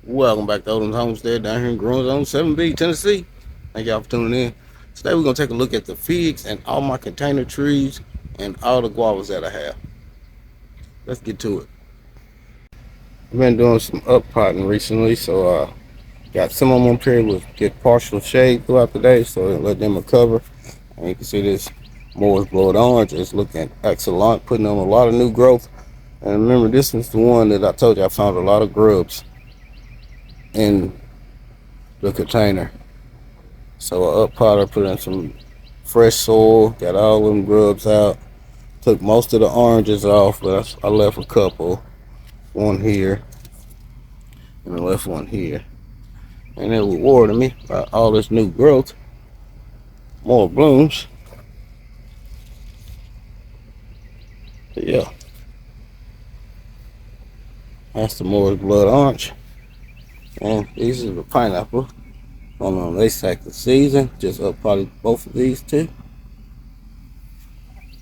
Welcome back to Odom's Homestead down here in Growing Zone 7B, Tennessee. Thank y'all for tuning in. Today we're going to take a look at the figs and all my container trees and all the guavas that I have. Let's get to it. I've been doing some up potting recently, so got some of them up here with get partial shade throughout the day, so let them recover. And you can see this Moore's Blood Orange is looking excellent, putting on a lot of new growth. And remember, this was the one that I told you I found a lot of grubs in the container. So I up potter, put in some fresh soil, got all them grubs out, took most of the oranges off, but I left a couple, one here, and I left one here. And it rewarded me by all this new growth, more blooms. But yeah, that's the Moore's Blood Orange. And these are the pineapple. They second season, just up potted both of these two.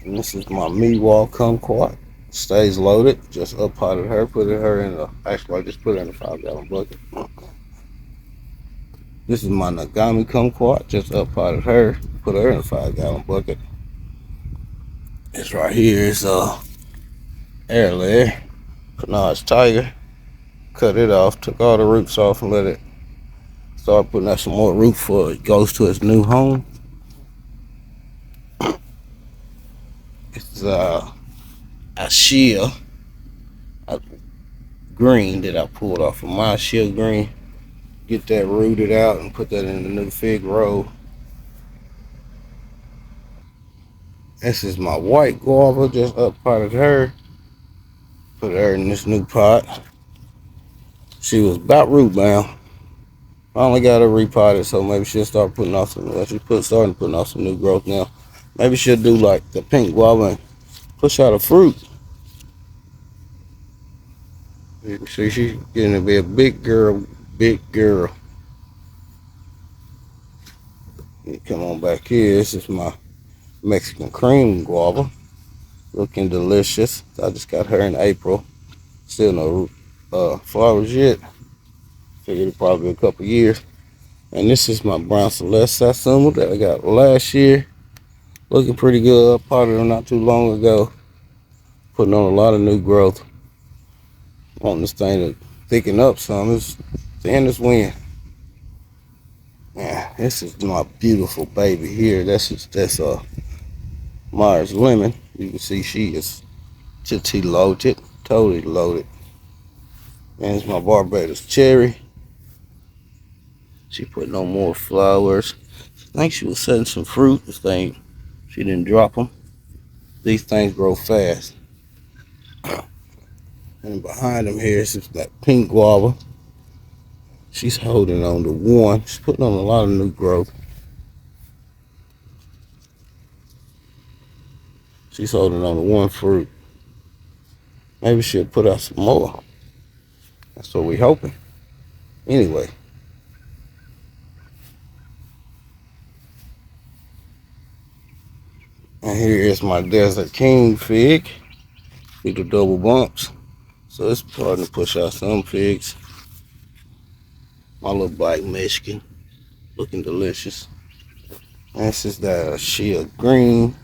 And this is my Meatwall kumquat. Stays loaded. Just up potted her, put her in actually I just put her in a 5-gallon bucket. This is my Nagami kumquat. Just up potted her, put her in a 5-gallon bucket. This right here is air layer. Canard's tiger. Cut it off, took all the roots off and let it start putting out some more root before it goes to its new home. It's a shea green that I pulled off of my shea green. Get that rooted out and put that in the new fig row. This is my white guava, just up potted her. Put her in this new pot. She was about root bound. I only got her repotted, so maybe she'll start putting off some. She's starting putting off some new growth now. Maybe she'll do like the pink guava and push out a fruit. You can see she's getting to be a big girl, big girl. Come on back here. This is my Mexican cream guava. Looking delicious. I just got her in April. Still no flowers yet. Figured it probably be a couple years. And this is my brown celeste satsuma that I got last year. Looking pretty good. I potted them not too long ago. Putting on a lot of new growth. Wanting this thing to thicken up some. It's the end of this wind. Yeah, this is my beautiful baby here. That's Myers Lemon. You can see she is totally loaded. And it's my Barbados Cherry. She put no more flowers. I think she was setting some fruit. This thing, she didn't drop them. These things grow fast. And behind them here is that pink guava. She's holding on to one. She's putting on a lot of new growth. She's holding on to one fruit. Maybe she'll put out some more. That's what we're hoping. Anyway. And here is my Desert King fig. See the double bumps. So it's starting to push out some figs. My little black Mexican. Looking delicious. And this is that shea green.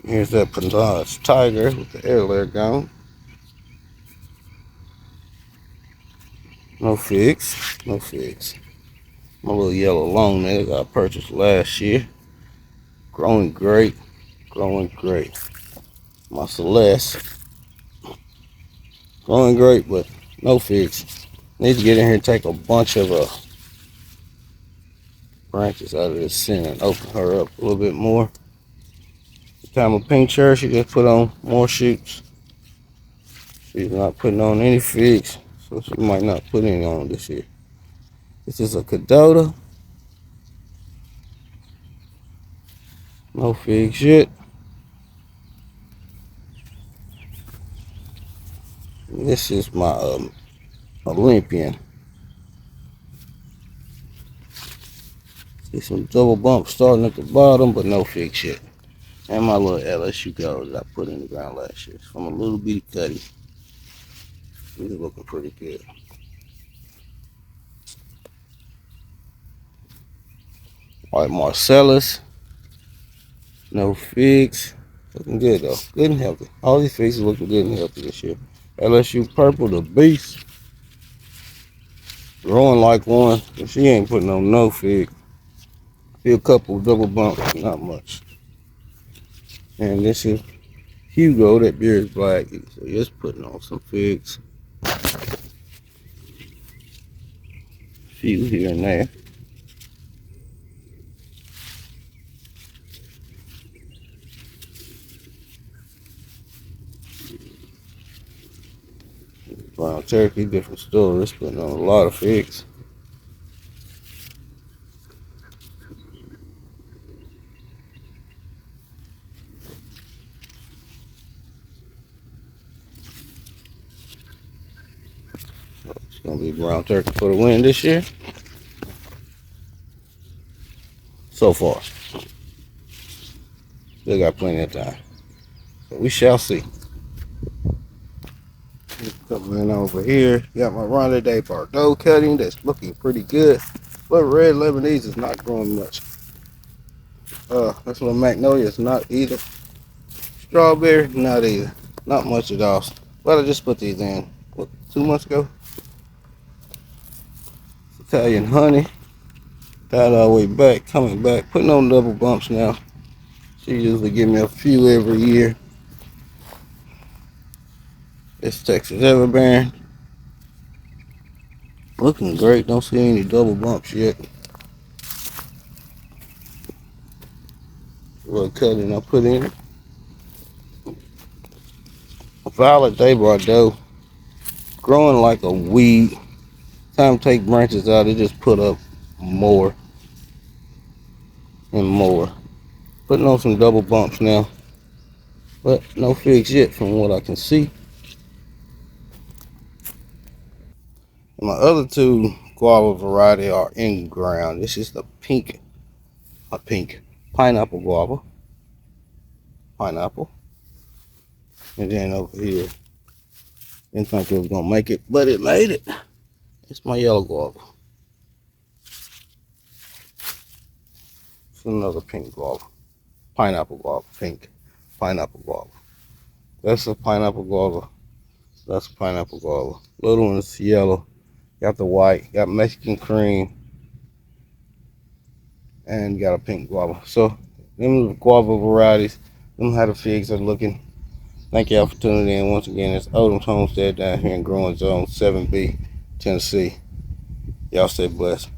Here's that Canard's tiger with the air layer gone. No figs. No figs. My little yellow long neck I purchased last year. Growing great. Growing great. My Celeste. Growing great, but no figs. Need to get in here and take a bunch of branches out of this center and open her up a little bit more. Time of pink cherry, she just put on more shoots. She's not putting on any figs, so she might not put any on this year. This is a Cadota. No figs yet. This is my Olympian. See some double bumps starting at the bottom, but no figs yet. And my little LSU gold that I put in the ground last year from a little bitty cutty. These are looking pretty good. All right, Marcellus, no figs. Looking good though, good and healthy. All these figs are looking good and healthy this year. LSU purple, the beast, growing like one. She ain't putting on no fig. See a couple double bumps, not much. And this is Hugo, that beard is black. So just putting on some figs. Few here and there. Brown turkey, different stories, putting on a lot of figs. It's gonna be brown turkey for the win this year. So far. Still got plenty of time. So we shall see. Coming in over here, got my Ronde de Bordeaux cutting that's looking pretty good. But red Lebanese is not growing much. This little magnolia is not either. Strawberry, not either. Not much at all. But I just put these in, what, 2 months ago? Italian honey. Tied all the way back, coming back, putting on double bumps now. She usually give me a few every year. It's Texas Everbearing. Looking great, don't see any double bumps yet. Little cutting I put in it. Violet de Bordeaux, growing like a weed. Time to take branches out, it just put up more and more. Putting on some double bumps now, but no figs yet from what I can see. And my other two guava variety are in ground. This is the pineapple guava. Pineapple. And then over here, didn't think it was gonna make it, but it made it. It's my yellow guava. It's another pink guava. Pineapple guava, pink. Pineapple guava. That's a pineapple guava. That's a pineapple guava. Little one's yellow. Got the white. Got Mexican cream. And got a pink guava. So, them are the guava varieties. Them how the figs are looking. Thank y'all for tuning in. Once again, it's Odom's Homestead down here in Growing Zone 7B, Tennessee. Y'all stay blessed.